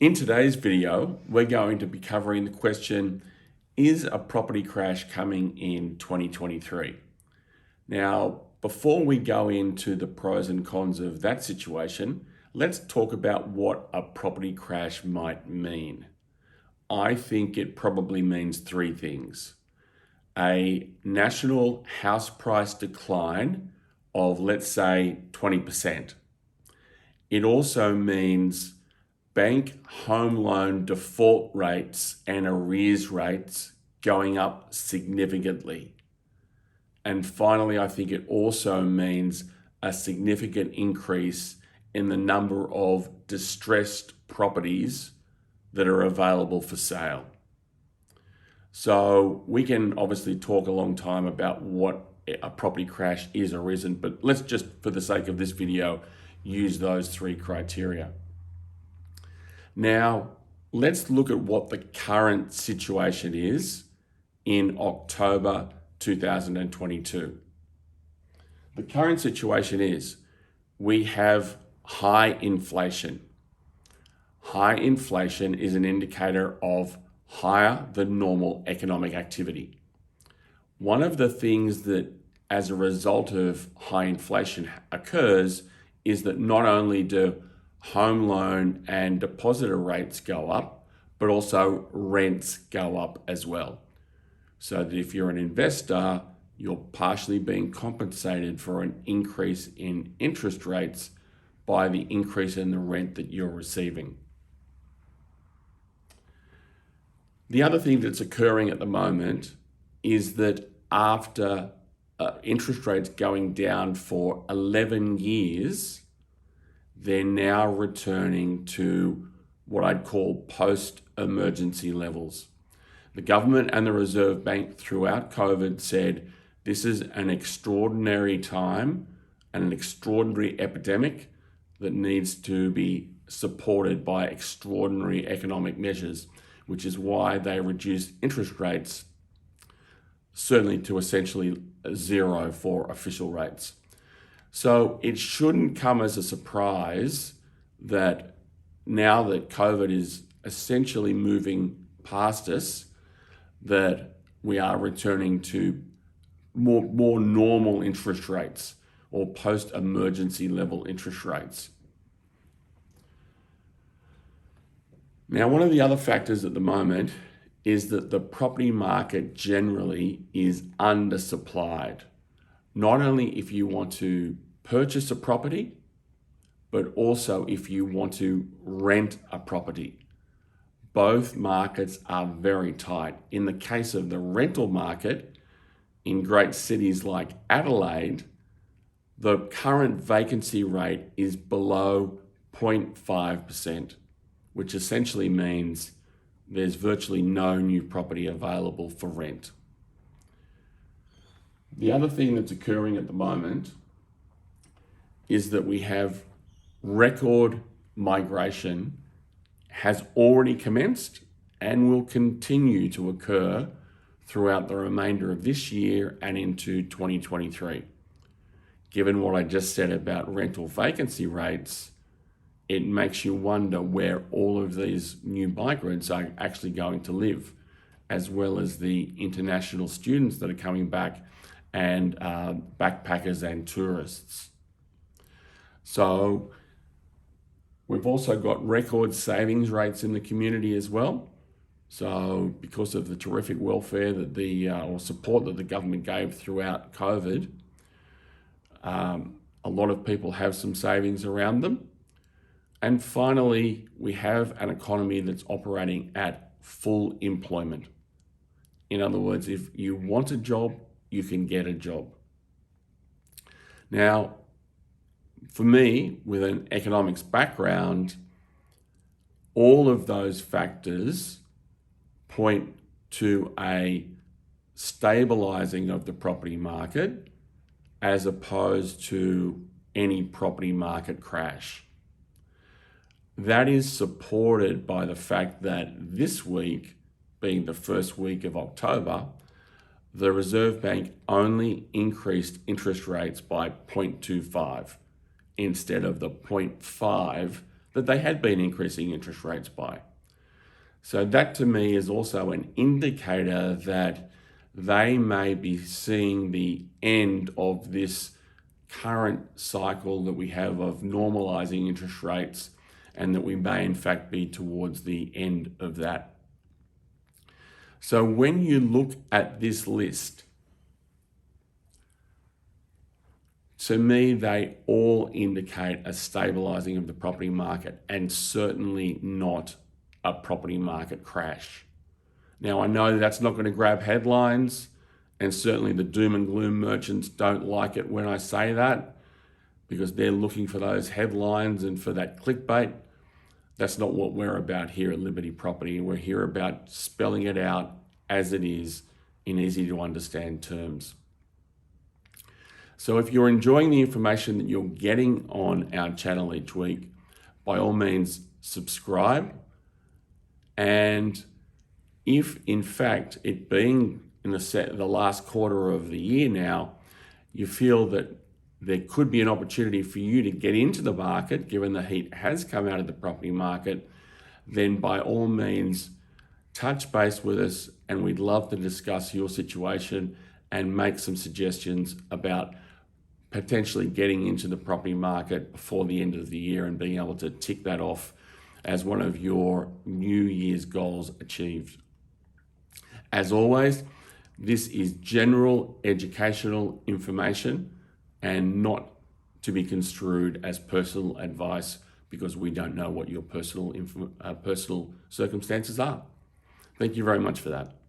In today's video, we're going to be covering the question, is a property crash coming in 2023? Now, before we go into the pros and cons of that situation, let's talk about what a property crash might mean. I think it probably means three things. A national house price decline of, let's say, 20%. It also means bank home loan default rates and arrears rates going up significantly. And finally, I think it also means a significant increase in the number of distressed properties that are available for sale. So we can obviously talk a long time about what a property crash is or isn't, but let's just, for the sake of this video, use those three criteria. Now, let's look at what the current situation is in October 2022. The current situation is we have high inflation. High inflation is an indicator of higher than normal economic activity. One of the things that, as a result of high inflation occurs, is that not only do home loan and depositor rates go up, but also rents go up as well. So that if you're an investor, you're partially being compensated for an increase in interest rates by the increase in the rent that you're receiving. The other thing that's occurring at the moment is that after interest rates going down for 11 years, they're now returning to what I'd call post-emergency levels. The government and the Reserve Bank throughout COVID said this is an extraordinary time and an extraordinary epidemic that needs to be supported by extraordinary economic measures, which is why they reduced interest rates certainly to essentially zero for official rates. So it shouldn't come as a surprise that now that COVID is essentially moving past us, that we are returning to more normal interest rates or post-emergency level interest rates. Now, one of the other factors at the moment is that the property market generally is undersupplied. Not only if you want to purchase a property, but also if you want to rent a property. Both markets are very tight. In the case of the rental market, in great cities like Adelaide, the current vacancy rate is below 0.5%, which essentially means there's virtually no new property available for rent. The other thing that's occurring at the moment is that we have record migration has already commenced and will continue to occur throughout the remainder of this year and into 2023. Given what I just said about rental vacancy rates, it makes you wonder where all of these new migrants are actually going to live, as well as the international students that are coming back and backpackers and tourists. So we've also got record savings rates in the community as well. So because of the terrific welfare that or support that the government gave throughout COVID, a lot of people have some savings around them. And finally, we have an economy that's operating at full employment. In other words, if you want a job, you can get a job. Now, for me, with an economics background, all of those factors point to a stabilizing of the property market as opposed to any property market crash. That is supported by the fact that this week, being the first week of October, the Reserve Bank only increased interest rates by 0.25 instead of the 0.5 that they had been increasing interest rates by. So that to me is also an indicator that they may be seeing the end of this current cycle that we have of normalizing interest rates, and that we may in fact be towards the end of that. So when you look at this list, to me, they all indicate a stabilizing of the property market, and certainly not a property market crash. Now, I know that's not going to grab headlines, and certainly the doom and gloom merchants don't like it when I say that, because they're looking for those headlines and for that clickbait. That's not what we're about here at Liberty Property. We're here about spelling it out as it is in easy to understand terms. So if you're enjoying the information that you're getting on our channel each week, by all means subscribe. And if in fact it being in the last quarter of the year now, you feel that there could be an opportunity for you to get into the market, given the heat has come out of the property market, then by all means touch base with us, and we'd love to discuss your situation and make some suggestions about potentially getting into the property market before the end of the year and being able to tick that off as one of your New Year's goals achieved. As always, this is general educational information and not to be construed as personal advice, because we don't know what your personal circumstances are. Thank you very much for that.